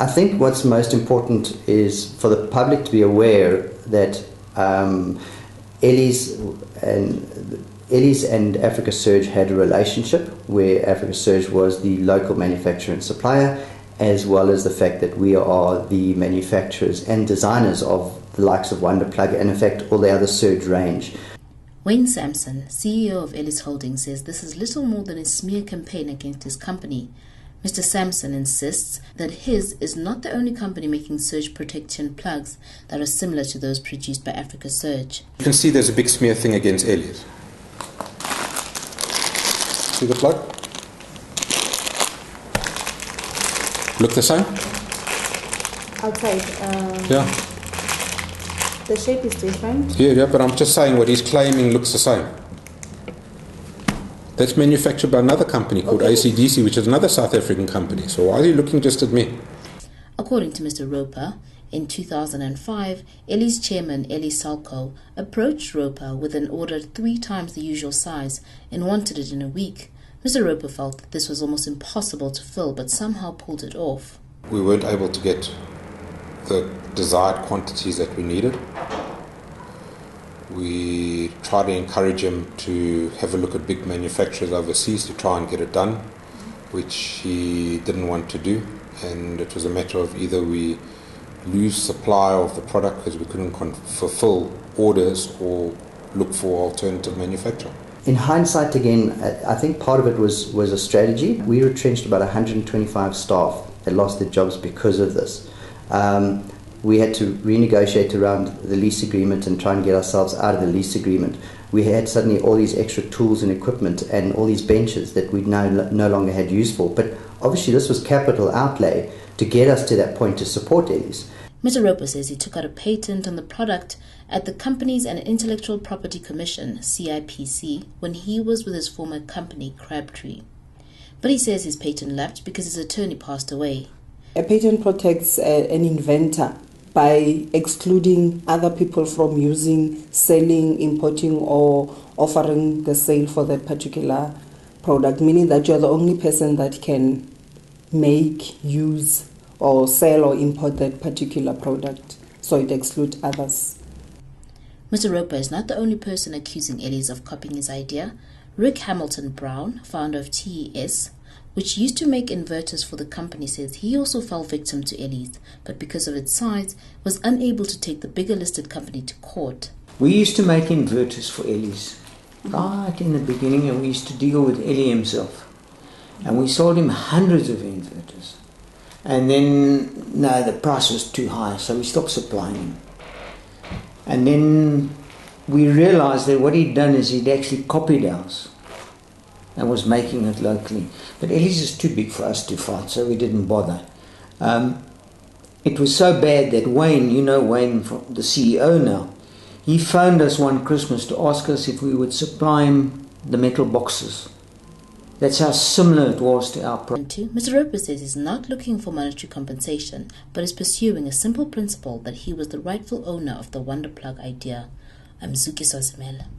I think what's most important is for the public to be aware that Ellies and Africa Surge had a relationship where Africa Surge was the local manufacturer and supplier, as well as the fact that we are the manufacturers and designers of the likes of Wonder Plug and in fact all the other Surge range. Wayne Samson, CEO of Ellies Holdings, says this is little more than a smear campaign against his company. Mr. Samson insists that his is not the only company making surge protection plugs that are similar to those produced by Africa Surge. You can see there's a big smear thing against Ellies. See the plug? Look the same? Outside. Yeah. The shape is different. Yeah, but I'm just saying what he's claiming looks the same. That's manufactured by another company called ACDC, which is another South African company. So why are you looking just at me? According to Mr. Roper, in 2005, Ellies chairman Ellie Salko approached Roper with an order 3 times the usual size and wanted it in a week. Mr. Roper felt that this was almost impossible to fill, but somehow pulled it off. We weren't able to get the desired quantities that we needed. We tried to encourage him to have a look at big manufacturers overseas to try and get it done, which he didn't want to do. And it was a matter of either we lose supply of the product because we couldn't fulfill orders or look for alternative manufacturer. In hindsight, again, I think part of it was a strategy. We retrenched about 125 staff that lost their jobs because of this. We had to renegotiate around the lease agreement and try and get ourselves out of the lease agreement. We had suddenly all these extra tools and equipment and all these benches that we now no longer had use for. But obviously this was capital outlay to get us to that point to support Ellies. Mr. Roper says he took out a patent on the product at the Companies and Intellectual Property Commission, CIPC, when he was with his former company, Crabtree. But he says his patent lapsed because his attorney passed away. A patent protects an inventor by excluding other people from using, selling, importing or offering the sale for that particular product, meaning that you're the only person that can make, use or sell or import that particular product, so it excludes others. Mr. Roper is not the only person accusing Ellies of copying his idea. Rick Hamilton Brown, founder of TES, which used to make inverters for the company, says he also fell victim to Ellies, but because of its size, was unable to take the bigger listed company to court. We used to make inverters for Ellies right in the beginning, and we used to deal with Ellie himself. And we sold him hundreds of inverters. And then, no, the price was too high, so we stopped supplying him. And then we realized that what he'd done is he'd actually copied ours and was making it locally. But Ellies is too big for us to fight, so we didn't bother. It was so bad that Wayne, you know Wayne, the CEO now, he phoned us one Christmas to ask us if we would supply him the metal boxes. That's how similar it was to our product. Mr. Roper says he's not looking for monetary compensation, but is pursuing a simple principle that he was the rightful owner of the Wonder Plug idea. I'm Boitumelo.